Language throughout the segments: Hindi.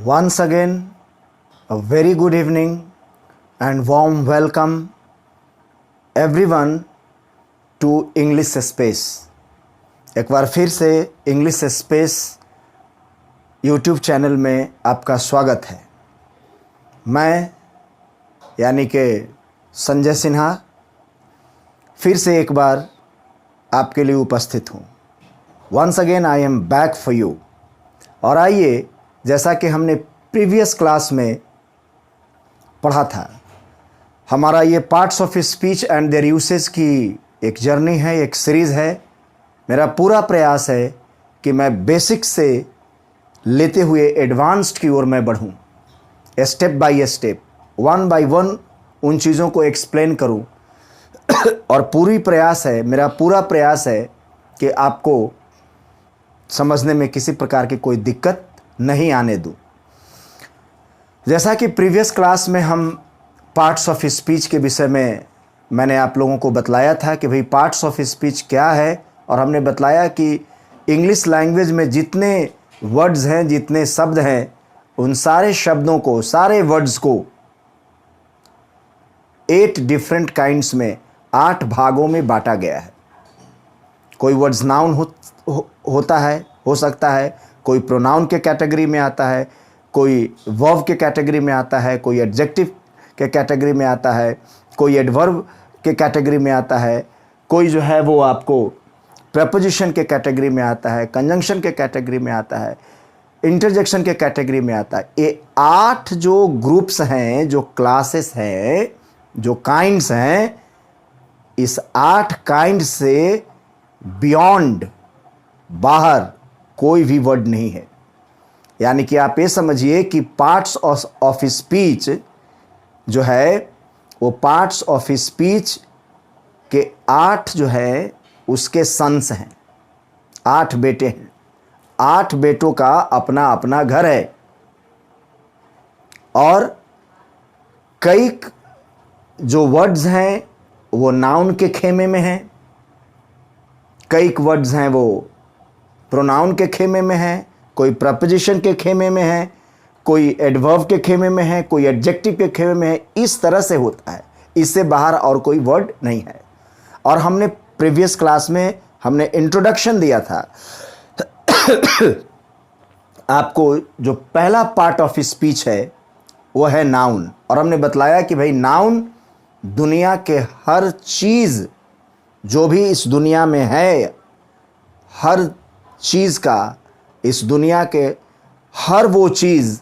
Once again, a very good evening and warm welcome everyone to English Space। एक बार फिर से इंग्लिश स्पेस यूट्यूब चैनल में आपका स्वागत है। मैं यानी कि संजय सिन्हा फिर से एक बार आपके लिए उपस्थित हूँ। Once again I am back for you. और आइए, जैसा कि हमने प्रीवियस क्लास में पढ़ा था, हमारा ये parts of speech and their usage की एक जर्नी है, एक सीरीज़ है। मेरा पूरा प्रयास है कि मैं बेसिक से लेते हुए एडवांस्ड की ओर मैं बढ़ूं, step by step, one by one उन चीज़ों को एक्सप्लेन करूं। और मेरा पूरा प्रयास है कि आपको समझने में किसी प्रकार की कोई दिक्कत नहीं आने दूं। जैसा कि प्रीवियस क्लास में हम पार्ट्स ऑफ स्पीच के विषय में मैंने आप लोगों को बतलाया था कि भाई पार्ट्स ऑफ स्पीच क्या है, और हमने बतलाया कि इंग्लिश लैंग्वेज में जितने वर्ड्स हैं, जितने शब्द हैं, उन सारे शब्दों को, सारे वर्ड्स को 8 डिफरेंट काइंड्स में, 8 भागों में बांटा गया है। कोई वर्ड्स नाउन होता है, हो सकता है, कोई प्रोनाउन के कैटेगरी में आता है, कोई वर्ब के कैटेगरी में आता है, कोई एडजेक्टिव के कैटेगरी में आता है, कोई एडवर्ब के कैटेगरी में आता है, कोई जो है वो आपको प्रपोजिशन के कैटेगरी में आता है, कंजंक्शन के कैटेगरी में आता है, इंटरजेक्शन के कैटेगरी में आता है। ये 8 जो ग्रुप्स हैं, जो क्लासेस हैं, जो काइंड्स हैं, इस 8 काइंड से बियॉन्ड, बाहर कोई भी वर्ड नहीं है। यानी कि आप ये समझिए कि पार्ट्स ऑफ स्पीच जो है वो पार्ट्स ऑफ स्पीच के 8 जो है उसके सन्स हैं, 8 बेटे हैं। 8 बेटों का अपना अपना घर है, और कई जो वर्ड्स हैं वो नाउन के खेमे में हैं, कई वर्ड्स हैं वो प्रोनाउन के खेमे में हैं, कोई प्रपोजिशन के खेमे में है, कोई एडवर्ब के खेमे में है, कोई एडजेक्टिव के खेमे में है। इस तरह से होता है, इससे बाहर और कोई वर्ड नहीं है। और हमने प्रीवियस क्लास में हमने इंट्रोडक्शन दिया था आपको। जो पहला पार्ट ऑफ स्पीच है वो है नाउन, और हमने बतलाया कि भाई नाउन दुनिया के हर चीज़ जो भी इस दुनिया में है, हर चीज़ का, इस दुनिया के हर वो चीज़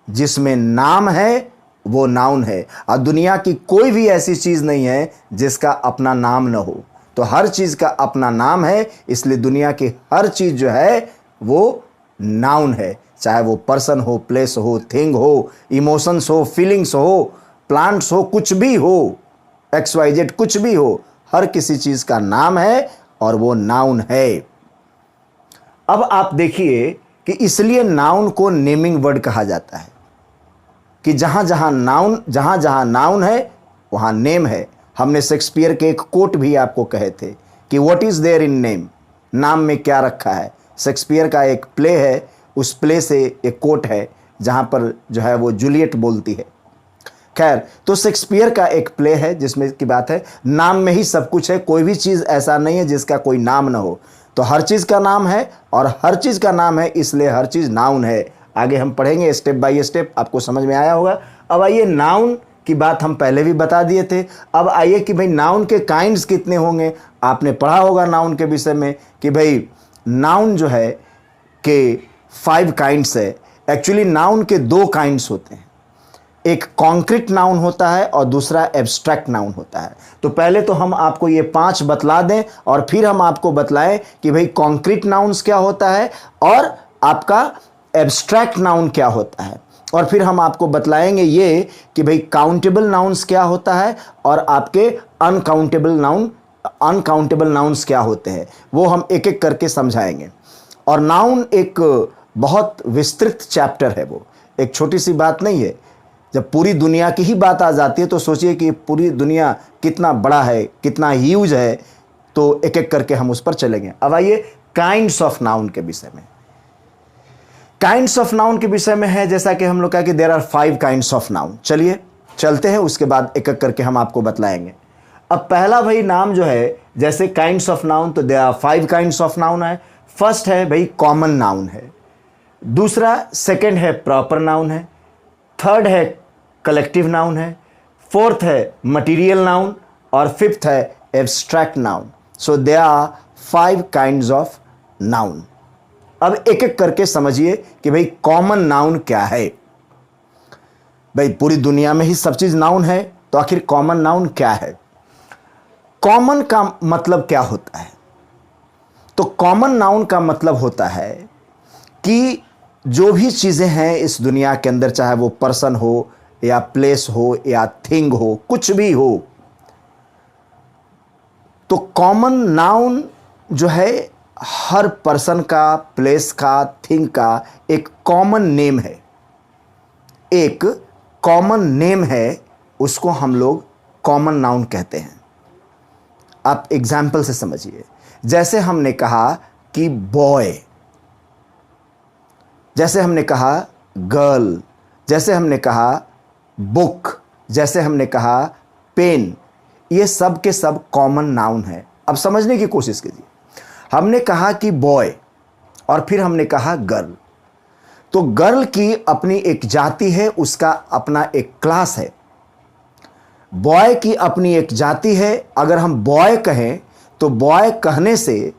जिसमें नाम है वो नाउन है। और दुनिया की कोई भी ऐसी चीज़ नहीं है जिसका अपना नाम न हो। तो हर चीज़ का अपना नाम है, इसलिए दुनिया की हर चीज़ जो है वो नाउन है। चाहे वो पर्सन हो, प्लेस हो, थिंग हो, इमोशंस हो, फीलिंग्स हो, प्लांट्स हो, कुछ भी हो, XYZ कुछ भी हो, हर किसी चीज़ का नाम है और वो नाउन है। अब आप देखिए कि इसलिए नाउन को नेमिंग वर्ड कहा जाता है कि जहाँ जहाँ नाउन है वहाँ नेम है। हमने शेक्सपियर के एक कोट भी आपको कहे थे कि what is there in name, नाम में क्या रखा है। शेक्सपियर का एक प्ले है, उस प्ले से एक कोट है जहाँ पर जो है वो जूलियट बोलती है। खैर, तो शेक्सपियर का एक प्ले है जिसमें की बात है नाम में ही सब कुछ है, कोई भी चीज़ ऐसा नहीं है जिसका कोई नाम ना हो। तो हर चीज़ का नाम है, और हर चीज़ का नाम है, इसलिए हर चीज़ नाउन है। आगे हम पढ़ेंगे स्टेप बाय स्टेप, आपको समझ में आया होगा। अब आइए, नाउन की बात हम पहले भी बता दिए थे। अब आइए कि भाई नाउन के काइंड्स कितने होंगे। आपने पढ़ा होगा नाउन के विषय में कि भाई नाउन जो है कि 5 काइंड्स है। एक्चुअली नाउन के 2 काइंड्स होते हैं, एक कॉन्क्रीट नाउन होता है और दूसरा एब्स्ट्रैक्ट नाउन होता है। तो पहले तो हम आपको ये 5 बतला दें, और फिर हम आपको बतलाएं कि भाई कॉन्क्रीट नाउन्स क्या होता है और आपका एब्स्ट्रैक्ट नाउन क्या होता है। और फिर हम आपको बतलाएंगे ये कि भाई काउंटेबल नाउन्स क्या होता है और आपके अनकाउंटेबल नाउन्स क्या होते हैं, वो हम एक एक करके समझाएंगे। और नाउन एक बहुत विस्तृत चैप्टर है, वो एक छोटी सी बात नहीं है। जब पूरी दुनिया की ही बात आ जाती है तो सोचिए कि पूरी दुनिया कितना बड़ा है, कितना ह्यूज है। तो एक एक करके हम उस पर चलेंगे। अब आइए काइंड्स ऑफ नाउन के विषय में। काइंड्स ऑफ नाउन के विषय में है, जैसा कि हम लोग कहा कि there are 5 kinds of noun. चलिए चलते हैं, उसके बाद एक एक करके हम आपको बतलाएंगे। अब पहला भाई नाम जो है, जैसे काइंड्स ऑफ नाउन, तो there are 5 kinds of noun है। फर्स्ट है भाई कॉमन नाउन है, दूसरा सेकंड है प्रॉपर नाउन है, थर्ड है कलेक्टिव नाउन है, फोर्थ है मटेरियल नाउन और फिफ्थ है abstract noun. So there are 5 kinds of noun. अब एक एक करके समझिए कि भाई कॉमन नाउन क्या है। भाई पूरी दुनिया में ही सब चीज नाउन है, तो आखिर कॉमन नाउन क्या है? कॉमन का मतलब क्या होता है? तो कॉमन नाउन का मतलब होता है कि जो भी चीजें हैं इस दुनिया के अंदर, चाहे वो पर्सन हो या प्लेस हो या थिंग हो, कुछ भी हो, तो कॉमन नाउन जो है हर पर्सन का, प्लेस का, थिंग का एक कॉमन नेम है, एक कॉमन नेम है, उसको हम लोग कॉमन नाउन कहते हैं। आप एग्जाम्पल से समझिए। जैसे हमने कहा कि बॉय, जैसे हमने कहा गर्ल, जैसे हमने कहा बुक, जैसे हमने कहा पेन, ये सब के सब कॉमन नाउन है। अब समझने की कोशिश कीजिए। हमने कहा कि बॉय और फिर हमने कहा गर्ल, तो गर्ल की अपनी एक जाति है, उसका अपना एक क्लास है। बॉय की अपनी एक जाति है। अगर हम बॉय कहें तो बॉय कहने से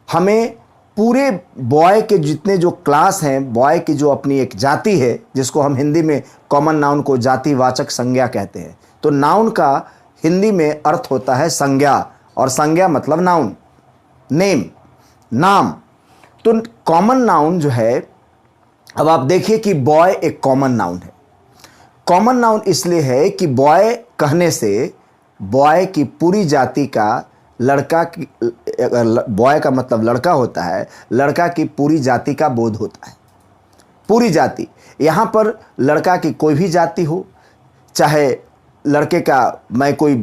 हमें पूरे बॉय के जितने जो क्लास हैं, बॉय की जो अपनी एक जाति है, जिसको हम हिंदी में कॉमन नाउन को जातिवाचक संज्ञा कहते हैं। तो नाउन का हिंदी में अर्थ होता है संज्ञा, और संज्ञा मतलब नाउन, नेम, नाम। तो कॉमन नाउन जो है, अब आप देखिए कि बॉय एक कॉमन नाउन है। कॉमन नाउन इसलिए है कि बॉय कहने से बॉय की पूरी जाति का, लड़का की, बॉय का मतलब लड़का होता है, लड़का की पूरी जाति का बोध होता है। पूरी जाति, यहाँ पर लड़का की कोई भी जाति हो, चाहे लड़के का, मैं कोई,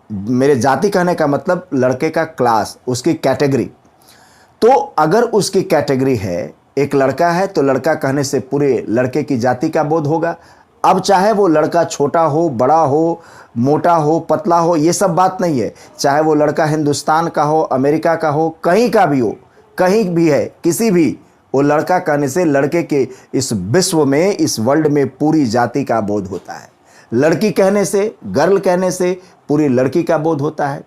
मेरे जाति कहने का मतलब लड़के का क्लास, उसकी कैटेगरी। तो अगर उसकी कैटेगरी है, एक लड़का है, तो लड़का कहने से पूरे लड़के की जाति का बोध होगा। अब चाहे वो लड़का छोटा हो, बड़ा हो, मोटा हो, पतला हो, ये सब बात नहीं है। चाहे वो लड़का हिंदुस्तान का हो, अमेरिका का हो, कहीं का भी हो, कहीं भी है, किसी भी, वो लड़का कहने से लड़के के इस विश्व में, इस वर्ल्ड में पूरी जाति का बोध होता है। लड़की कहने से, गर्ल कहने से पूरी लड़की का बोध होता है।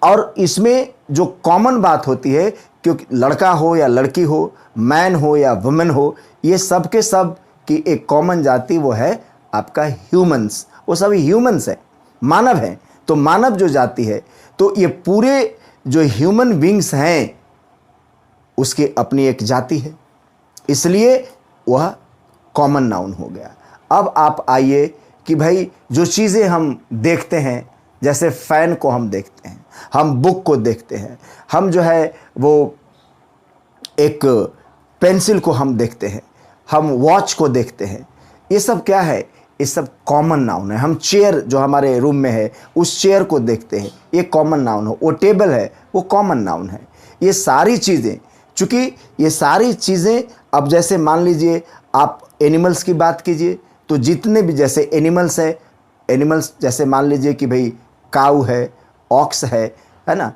और इसमें जो कॉमन बात होती है, क्योंकि लड़का हो या लड़की हो, मैन हो या वुमेन हो, ये सब के सब की एक कॉमन जाति, वो है आपका ह्यूमंस। वो सभी ह्यूमंस हैं, मानव हैं। तो मानव जो जाति है, तो ये पूरे जो ह्यूमन बींग्स हैं, उसकी अपनी एक जाति है, इसलिए वह कॉमन नाउन हो गया। अब आप आइए कि भाई जो चीज़ें हम देखते हैं, जैसे फैन को हम देखते हैं, हम बुक को देखते हैं, हम जो है वो एक पेंसिल को हम देखते हैं, हम वॉच को देखते हैं, ये सब क्या है? ये सब कॉमन नाउन है। हम चेयर जो हमारे रूम में है, उस चेयर को देखते हैं, ये कॉमन नाउन हो। वो टेबल है, वो कॉमन नाउन है। ये सारी चीज़ें, चूँकि ये सारी चीज़ें, अब जैसे मान लीजिए आप एनिमल्स की बात कीजिए, तो जितने भी जैसे एनिमल्स है, एनिमल्स जैसे मान लीजिए कि भाई काऊ है, ऑक्स है ना,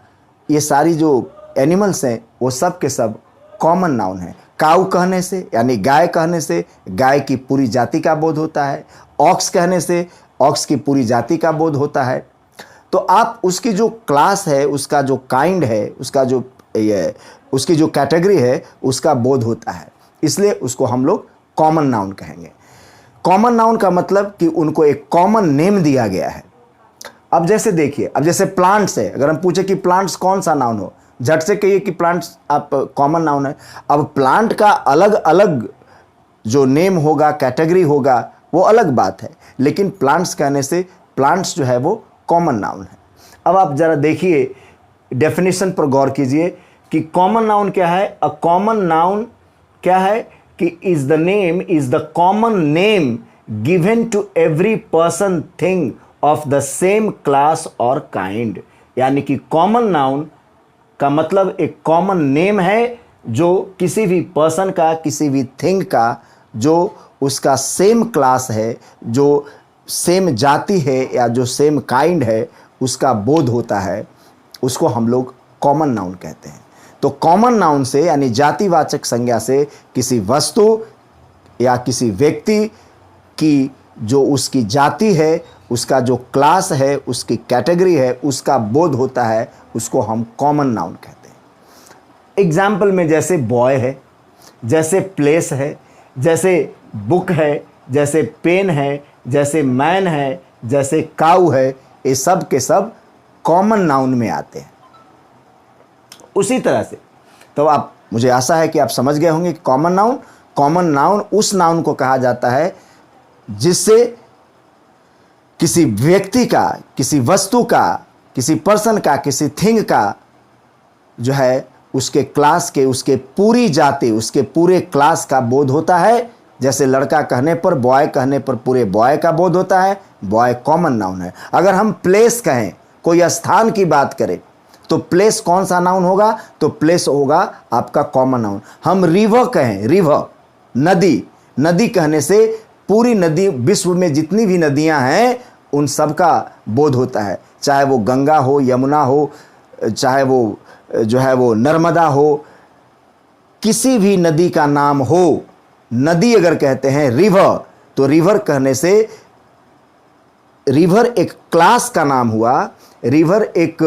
ये सारी जो एनिमल्स हैं वो सब के सब कॉमन नाउन है। काऊ कहने से यानी गाय कहने से गाय की पूरी जाति का बोध होता है, ऑक्स कहने से ऑक्स की पूरी जाति का बोध होता है। तो आप उसकी जो क्लास है, उसका जो काइंड है, उसका जो उसकी जो कैटेगरी है, उसका बोध होता है, इसलिए उसको हम लोग कॉमन नाउन कहेंगे। कॉमन नाउन का मतलब कि उनको एक कॉमन नेम दिया गया है। अब जैसे देखिए, अब जैसे प्लांट्स है, अगर हम पूछे कि प्लांट्स कौन सा नाउन हो, झट से कहिए कि प्लांट्स आप कॉमन नाउन है। अब प्लांट का अलग अलग जो नेम होगा, कैटेगरी होगा, वो अलग बात है, लेकिन प्लांट्स कहने से प्लांट्स जो है वो कॉमन नाउन है। अब आप ज़रा देखिए, डेफिनेशन पर गौर कीजिए कि कॉमन नाउन क्या है। अ कॉमन नाउन क्या है कि is the name, is the common name given to every person, thing of the same class और काइंड। यानी कि कॉमन नाउन का मतलब एक कॉमन नेम है जो किसी भी पर्सन का, किसी भी थिंग का जो उसका सेम क्लास है, जो सेम जाति है या जो सेम काइंड है, उसका बोध होता है, उसको हम लोग कॉमन नाउन कहते हैं। तो कॉमन नाउन से यानी जातिवाचक संज्ञा से किसी वस्तु या किसी व्यक्ति की जो उसकी जाति है, उसका जो क्लास है, उसकी कैटेगरी है, उसका बोध होता है, उसको हम कॉमन नाउन कहते हैं। एग्जाम्पल में जैसे बॉय है, जैसे प्लेस है, जैसे बुक है, जैसे पेन है, जैसे मैन है, जैसे काऊ है, ये सब के सब कॉमन नाउन में आते हैं। उसी तरह से तो आप, मुझे आशा है कि आप समझ गए होंगे कि कॉमन नाउन उस नाउन को कहा जाता है जिससे किसी व्यक्ति का, किसी वस्तु का, किसी पर्सन का, किसी थिंग का जो है उसके क्लास के, उसके पूरी जाति, उसके पूरे क्लास का बोध होता है। जैसे लड़का कहने पर, बॉय कहने पर पूरे बॉय का बोध होता है, बॉय कॉमन नाउन है। अगर हम प्लेस कहें, कोई स्थान की बात करें, तो प्लेस कौन सा नाउन होगा? तो प्लेस होगा आपका कॉमन नाउन। हम रिवर कहें, रिवर नदी, नदी कहने से पूरी नदी, विश्व में जितनी भी नदियां हैं उन सब का बोध होता है, चाहे वो गंगा हो, यमुना हो, चाहे वो जो है वो नर्मदा हो, किसी भी नदी का नाम हो। नदी अगर कहते हैं रिवर, तो रिवर कहने से रिवर एक क्लास का नाम हुआ, रिवर एक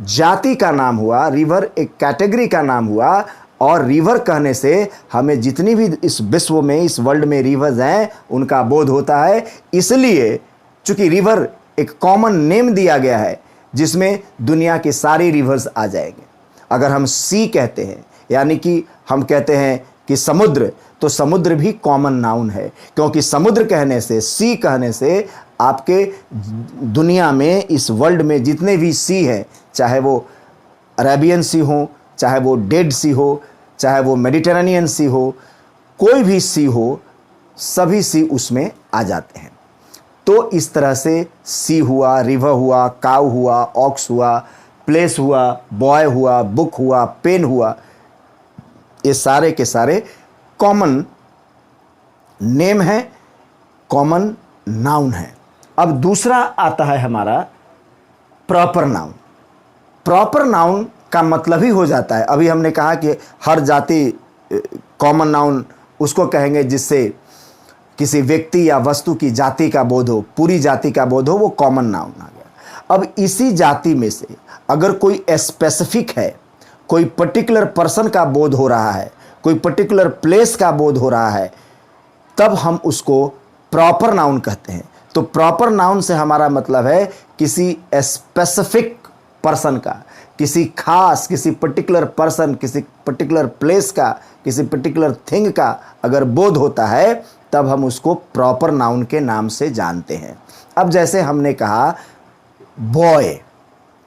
जाति का नाम हुआ, रिवर एक कैटेगरी का नाम हुआ। और रिवर कहने से हमें जितनी भी इस विश्व में, इस वर्ल्ड में रिवर्स हैं उनका बोध होता है। इसलिए चूंकि रिवर एक कॉमन नेम दिया गया है जिसमें दुनिया के सारी रिवर्स आ जाएंगे। अगर हम सी कहते हैं, यानी कि हम कहते हैं कि समुद्र, तो समुद्र भी कॉमन नाउन है, क्योंकि समुद्र कहने से, सी कहने से आपके दुनिया में, इस वर्ल्ड में जितने भी सी हैं, चाहे वो अरेबियन सी हो, चाहे वो डेड सी हो, चाहे वो मेडिटेरेनियन सी हो, कोई भी सी हो, सभी सी उसमें आ जाते हैं। तो इस तरह से सी हुआ, रिवर हुआ, काउ हुआ, ऑक्स हुआ, प्लेस हुआ, बॉय हुआ, बुक हुआ, पेन हुआ, ये सारे के सारे कॉमन नेम है, कॉमन नाउन है। अब दूसरा आता है हमारा प्रॉपर नाउन। प्रॉपर नाउन का मतलब ही हो जाता है, अभी हमने कहा कि हर जाति कॉमन नाउन उसको कहेंगे जिससे किसी व्यक्ति या वस्तु की जाति का बोध हो, पूरी जाति का बोध हो, वो कॉमन नाउन आ गया। अब इसी जाति में से अगर कोई स्पेसिफिक है, कोई पर्टिकुलर पर्सन का बोध हो रहा है, कोई पर्टिकुलर प्लेस का बोध हो रहा है, तब हम उसको प्रॉपर नाउन कहते हैं। तो प्रॉपर नाउन से हमारा मतलब है किसी स्पेसिफिक पर्सन का, किसी खास, किसी पर्टिकुलर पर्सन, किसी पर्टिकुलर प्लेस का, किसी पर्टिकुलर थिंग का अगर बोध होता है, तब हम उसको प्रॉपर नाउन के नाम से जानते हैं। अब जैसे हमने कहा बॉय,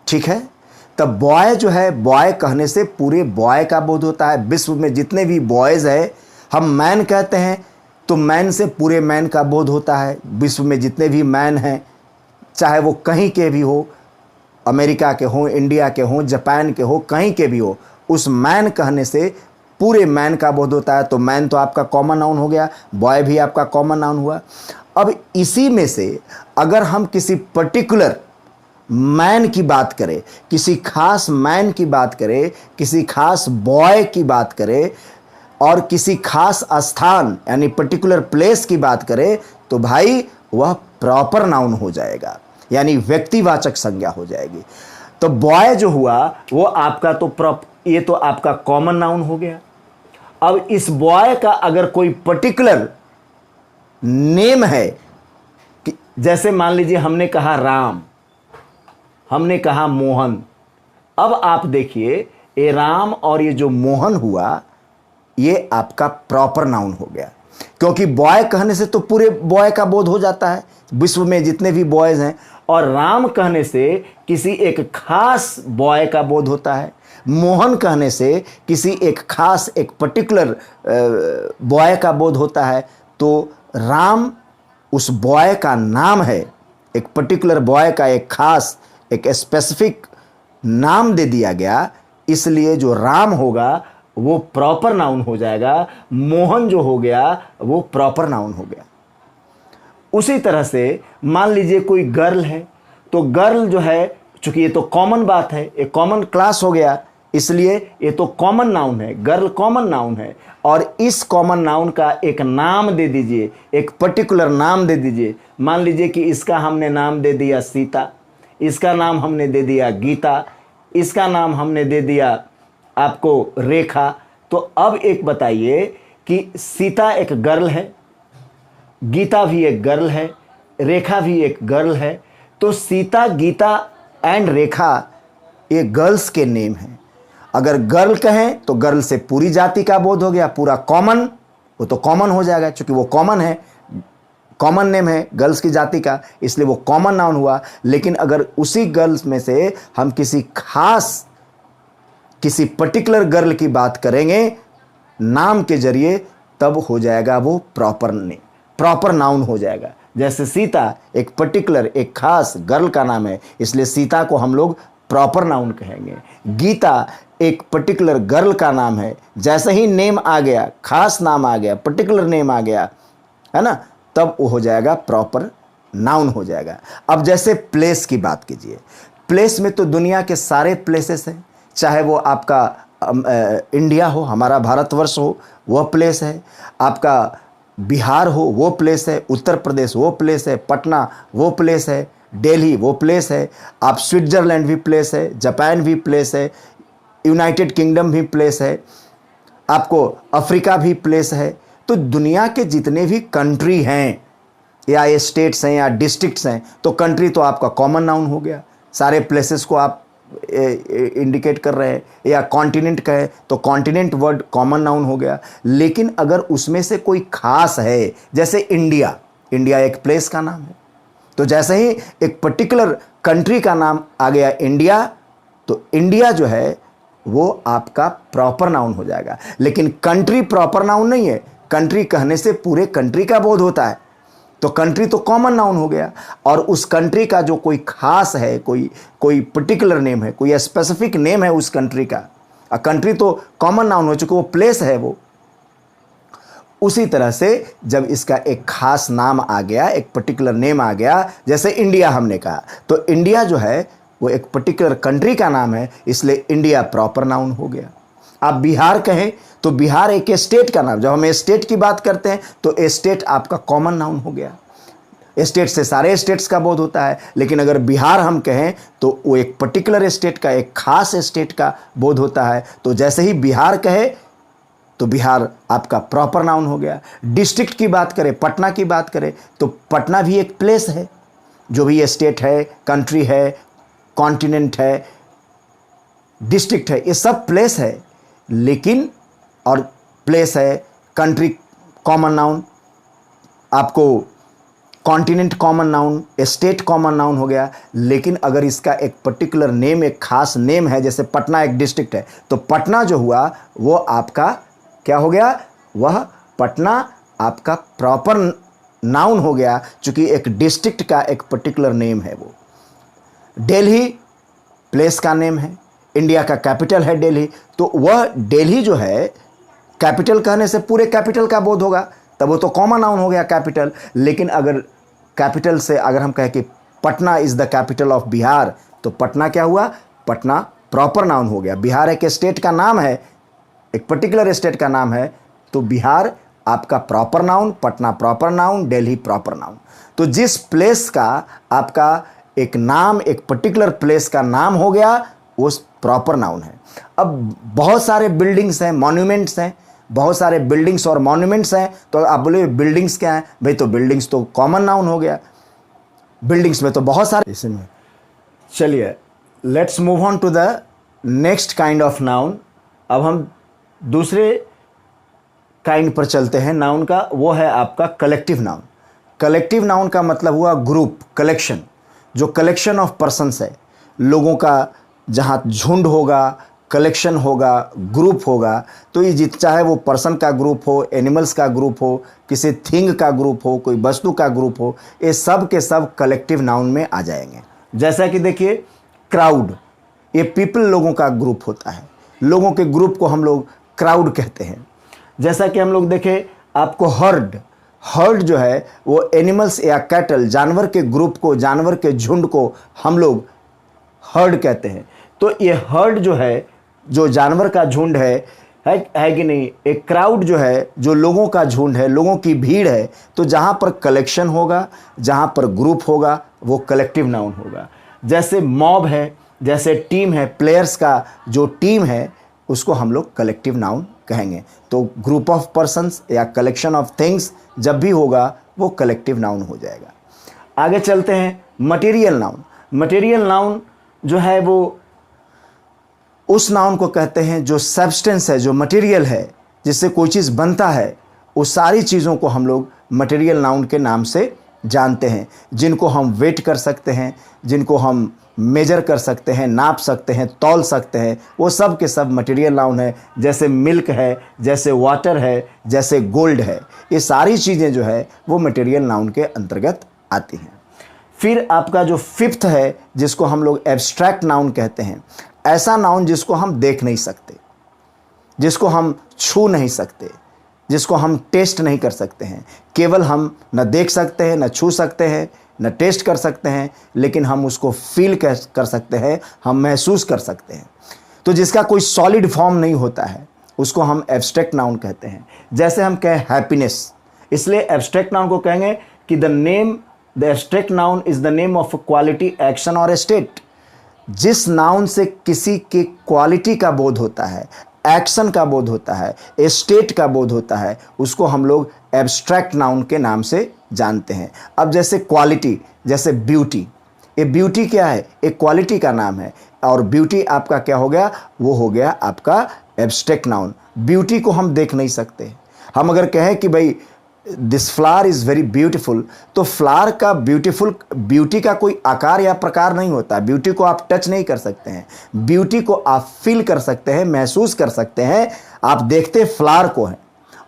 ठीक है, तब बॉय जो है, बॉय कहने से पूरे बॉय का बोध होता है। विश्व में जितने भी बॉयज हैं, हम मैन कहते हैं तो मैन से पूरे मैन का बोध होता है। विश्व में जितने भी मैन हैं, चाहे वो कहीं के भी हो, अमेरिका के हों, इंडिया के हों, जापान के हो, कहीं के भी हो, उस मैन कहने से पूरे मैन का बोध होता है। तो मैन तो आपका कॉमन नाउन हो गया, बॉय भी आपका कॉमन नाउन हुआ। अब इसी में से अगर हम किसी पर्टिकुलर मैन की बात करें, किसी खास मैन की बात करें, किसी खास बॉय की बात करें और किसी खास स्थान यानी पर्टिकुलर प्लेस की बात करें, तो भाई वह प्रॉपर नाउन हो जाएगा, यानी व्यक्तिवाचक संज्ञा हो जाएगी। तो बॉय जो हुआ वो आपका तो ये तो आपका कॉमन नाउन हो गया। अब इस बॉय का अगर कोई पर्टिकुलर नेम है, जैसे मान लीजिए हमने कहा राम, हमने कहा मोहन, अब आप देखिए ये राम और ये जो मोहन हुआ, ये आपका प्रॉपर नाउन हो गया, क्योंकि बॉय कहने से तो पूरे बॉय का बोध हो जाता है, विश्व में जितने भी बॉयज हैं। और राम कहने से किसी एक खास बॉय का बोध होता है, मोहन कहने से किसी एक खास, एक पर्टिकुलर बॉय का बोध होता है। तो राम उस बॉय का नाम है, एक पर्टिकुलर बॉय का एक खास, एक स्पेसिफिक नाम दे दिया गया, इसलिए जो राम होगा वो प्रॉपर नाउन हो जाएगा, मोहन जो हो गया वो प्रॉपर नाउन हो गया। उसी तरह से मान लीजिए कोई गर्ल है, तो गर्ल जो है, चूंकि ये तो कॉमन बात है, एक कॉमन क्लास हो गया, इसलिए ये तो कॉमन नाउन है, गर्ल कॉमन नाउन है। और इस कॉमन नाउन का एक नाम दे दीजिए, एक पर्टिकुलर नाम दे दीजिए। मान लीजिए कि इसका हमने नाम दे दिया सीता, इसका नाम हमने दे दिया गीता, इसका नाम हमने दे दिया आपको रेखा। तो अब एक बताइए कि सीता एक गर्ल है, गीता भी एक गर्ल है, रेखा भी एक गर्ल है, तो सीता, गीता एंड रेखा ये गर्ल्स के नेम हैं। अगर गर्ल कहें तो गर्ल से पूरी जाति का बोध हो गया, पूरा कॉमन, वो तो कॉमन हो जाएगा, क्योंकि वो कॉमन है, कॉमन नेम है गर्ल्स की जाति का, इसलिए वो कॉमन नाउन हुआ। लेकिन अगर उसी गर्ल्स में से हम किसी खास, किसी पर्टिकुलर गर्ल की बात करेंगे नाम के जरिए, तब हो जाएगा वो प्रॉपर नेम, प्रॉपर नाउन हो जाएगा। जैसे सीता एक पर्टिकुलर, एक खास गर्ल का नाम है, इसलिए सीता को हम लोग प्रॉपर नाउन कहेंगे। गीता एक पर्टिकुलर गर्ल का नाम है, जैसे ही नेम आ गया, खास नाम आ गया, पर्टिकुलर नेम आ गया, है ना, तब वो हो जाएगा प्रॉपर नाउन हो जाएगा। अब जैसे प्लेस की बात कीजिए, प्लेस में तो दुनिया के सारे प्लेसेस हैं, चाहे वो आपका इंडिया हो, हमारा भारतवर्ष हो, वह प्लेस है, आपका बिहार हो वो प्लेस है, उत्तर प्रदेश वो प्लेस है, पटना वो प्लेस है, दिल्ली वो प्लेस है, आप स्विट्जरलैंड भी प्लेस है, जापान भी प्लेस है, यूनाइटेड किंगडम भी प्लेस है, आपको अफ्रीका भी प्लेस है। तो दुनिया के जितने भी कंट्री हैं या स्टेट्स हैं या डिस्ट्रिक्ट्स हैं, तो कंट्री तो आपका कॉमन नाउन हो गया, सारे प्लेसेस को आप इंडिकेट कर रहे हैं। या कॉन्टिनेंट कहे तो कॉन्टिनेंट वर्ड कॉमन नाउन हो गया। लेकिन अगर उसमें से कोई खास है, जैसे इंडिया, इंडिया एक प्लेस का नाम है, तो जैसे ही एक पर्टिकुलर कंट्री का नाम आ गया इंडिया, तो इंडिया जो है वो आपका प्रॉपर नाउन हो जाएगा। लेकिन कंट्री प्रॉपर नाउन नहीं है, कंट्री कहने से पूरे कंट्री का बोध होता है, तो कंट्री तो कॉमन नाउन हो गया। और उस कंट्री का जो कोई खास है, कोई पर्टिकुलर नेम है, कोई स्पेसिफिक नेम है उस कंट्री का, कंट्री तो कॉमन नाउन हो चुका, वो प्लेस है वो। उसी तरह से जब इसका एक खास नाम आ गया, एक पर्टिकुलर नेम आ गया, जैसे इंडिया हमने कहा, तो इंडिया जो है वो एक पर्टिकुलर कंट्री का नाम है, इसलिए इंडिया प्रॉपर नाउन हो गया। आप बिहार कहें तो बिहार एक स्टेट का नाम, जब हम स्टेट की बात करते हैं तो स्टेट आपका कॉमन नाउन हो गया। स्टेट से सारे स्टेट्स का बोध होता है, लेकिन अगर बिहार हम कहें तो वो एक पर्टिकुलर स्टेट का, एक खास स्टेट का बोध होता है। तो जैसे ही बिहार कहे तो बिहार आपका प्रॉपर नाउन हो गया। डिस्ट्रिक्ट की बात करें, पटना की बात करें, तो पटना भी एक प्लेस है, जो भी स्टेट है, कंट्री है, कॉन्टिनेंट है, डिस्ट्रिक्ट है, ये सब प्लेस है। लेकिन और प्लेस है, कंट्री कॉमन नाउन, आपको continent common noun, state common noun हो गया। लेकिन अगर इसका एक पर्टिकुलर नेम, एक खास नेम है, जैसे पटना एक डिस्ट्रिक्ट है, तो पटना जो हुआ वो आपका क्या हो गया, वह पटना आपका प्रॉपर नाउन हो गया, चूंकि एक डिस्ट्रिक्ट का एक पर्टिकुलर नेम है वो। दिल्ली प्लेस का नेम है, इंडिया का कैपिटल है दिल्ली, तो वह दिल्ली जो है कैपिटल कहने से पूरे कैपिटल का बोध होगा, तब वो तो कॉमन नाउन हो गया कैपिटल। लेकिन अगर कैपिटल से अगर हम कहें कि Patna is the capital of Bihar, तो पटना क्या हुआ, पटना प्रॉपर नाउन हो गया। बिहार एक स्टेट का नाम है, एक पर्टिकुलर स्टेट का नाम है, तो बिहार आपका proper noun, Patna proper noun, Delhi proper noun. तो जिस प्लेस का आपका एक नाम, एक पर्टिकुलर प्लेस का नाम हो गया, वो प्रॉपर नाउन है। अब बहुत सारे बिल्डिंग्स हैं, मॉन्यूमेंट्स हैं, बहुत सारे बिल्डिंग्स और मॉन्यूमेंट्स हैं, तो आप बोले बिल्डिंग्स क्या हैं भाई, तो बिल्डिंग्स तो कॉमन नाउन हो गया, बिल्डिंग्स में तो बहुत सारे इसमें। चलिए let's move on to the next kind of noun. अब हम दूसरे काइंड पर चलते हैं नाउन का, वो है आपका कलेक्टिव नाउन। कलेक्टिव नाउन का मतलब हुआ ग्रुप, कलेक्शन, जो कलेक्शन ऑफ पर्सन्स है, लोगों का जहाँ झुंड होगा, कलेक्शन होगा, ग्रुप होगा। तो ये चाहे वो पर्सन का ग्रुप हो, एनिमल्स का ग्रुप हो, किसी थिंग का ग्रुप हो, कोई वस्तु का ग्रुप हो, ये सब के सब कलेक्टिव नाउन में आ जाएंगे। जैसा कि देखिए क्राउड, ये पीपल, लोगों का ग्रुप होता है। लोगों के ग्रुप को हम लोग क्राउड कहते हैं। जैसा कि हम लोग देखें, आपको हर्ड जो है वो एनिमल्स या कैटल, जानवर के ग्रुप को, जानवर के झुंड को हम लोग हर्ड कहते हैं। तो ये हर्ड जो है, जो जानवर का झुंड है कि नहीं, एक क्राउड जो है, जो लोगों का झुंड है, लोगों की भीड़ है। तो जहाँ पर कलेक्शन होगा, जहाँ पर ग्रुप होगा, वो कलेक्टिव नाउन होगा। जैसे मॉब है, जैसे टीम है, प्लेयर्स का जो टीम है उसको हम लोग कलेक्टिव नाउन कहेंगे। तो ग्रुप ऑफ पर्सन्स या कलेक्शन ऑफ थिंग्स जब भी होगा वो कलेक्टिव नाउन हो जाएगा। आगे चलते हैं, मटेरियल नाउन। मटेरियल नाउन जो है वो उस नाउन को कहते हैं जो सब्सटेंस है, जो मटेरियल है, जिससे कोई चीज़ बनता है, उस सारी चीज़ों को हम लोग मटेरियल नाउन के नाम से जानते हैं। जिनको हम वेट कर सकते हैं, जिनको हम मेजर कर सकते हैं, नाप सकते हैं, तौल सकते हैं, वो सब के सब मटेरियल नाउन है। जैसे मिल्क है, जैसे वाटर है, जैसे गोल्ड है, ये सारी चीज़ें जो है वो मटेरियल नाउन के अंतर्गत आती हैं। फिर आपका जो फिफ्थ है, जिसको हम लोग एब्स्ट्रैक्ट नाउन कहते हैं, ऐसा नाउन जिसको हम देख नहीं सकते, जिसको हम छू नहीं सकते, जिसको हम टेस्ट नहीं कर सकते हैं। केवल हम न देख सकते हैं, न छू सकते हैं, न टेस्ट कर सकते हैं, लेकिन हम उसको फील कर सकते हैं, हम महसूस कर सकते हैं। तो जिसका कोई सॉलिड फॉर्म नहीं होता है उसको हम एब्स्ट्रैक्ट नाउन कहते हैं। जैसे हम कहें हैप्पीनेस, इसलिए एब्स्ट्रैक्ट नाउन को कहेंगे कि the abstract noun is the name of a quality, action और स्टेट। जिस नाउन से किसी की क्वालिटी का बोध होता है, एक्शन का बोध होता है, स्टेट का बोध होता है, उसको हम लोग एब्स्ट्रैक्ट नाउन के नाम से जानते हैं। अब जैसे क्वालिटी, जैसे ब्यूटी, ये ब्यूटी क्या है? एक क्वालिटी का नाम है, और ब्यूटी आपका क्या हो गया? वो हो गया आपका एब्स्ट्रैक्ट नाउन। ब्यूटी को हम देख नहीं सकते। हम अगर कहें कि भाई this flower is very beautiful, तो फ्लावर का ब्यूटी का कोई आकार या प्रकार नहीं होता। ब्यूटी को आप टच नहीं कर सकते हैं, ब्यूटी को आप फील कर सकते हैं, महसूस कर सकते हैं। आप देखते फ्लावर को है,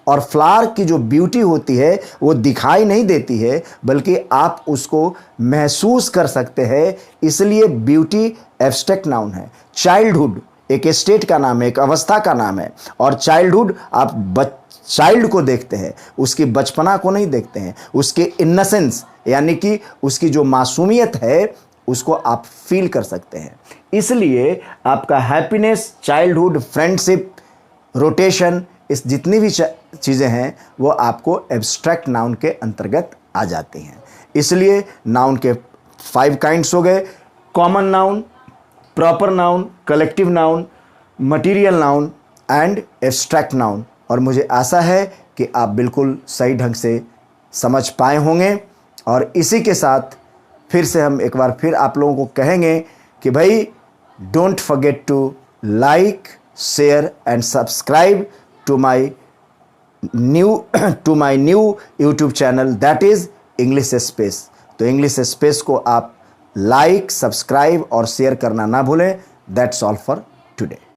और फ्लावर की जो ब्यूटी होती है वो दिखाई नहीं देती है, बल्कि आप उसको महसूस कर सकते हैं। इसलिए ब्यूटी एब्स्ट्रैक्ट नाउन है। चाइल्डहुड एक स्टेट का नाम है, एक अवस्था का नाम है, और चाइल्डहुड आप चाइल्ड को देखते हैं, उसकी बचपना को नहीं देखते हैं, उसके इनसेंस यानी कि उसकी जो मासूमियत है उसको आप फील कर सकते हैं। इसलिए आपका हैप्पीनेस, चाइल्डहुड, फ्रेंडशिप, रोटेशन, इस जितनी भी चीज़ें हैं वो आपको एब्स्ट्रैक्ट नाउन के अंतर्गत आ जाती हैं। इसलिए नाउन के 5 काइंड्स हो गए: common noun, proper noun, collective noun, material noun and abstract noun. और मुझे आशा है कि आप बिल्कुल सही ढंग से समझ पाए होंगे। और इसी के साथ फिर से हम एक बार फिर आप लोगों को कहेंगे कि भाई don't forget to like, share and subscribe to my new YouTube channel, that is English space. तो इंग्लिश स्पेस को आप लाइक, सब्सक्राइब और शेयर करना ना भूलें। That's all for today.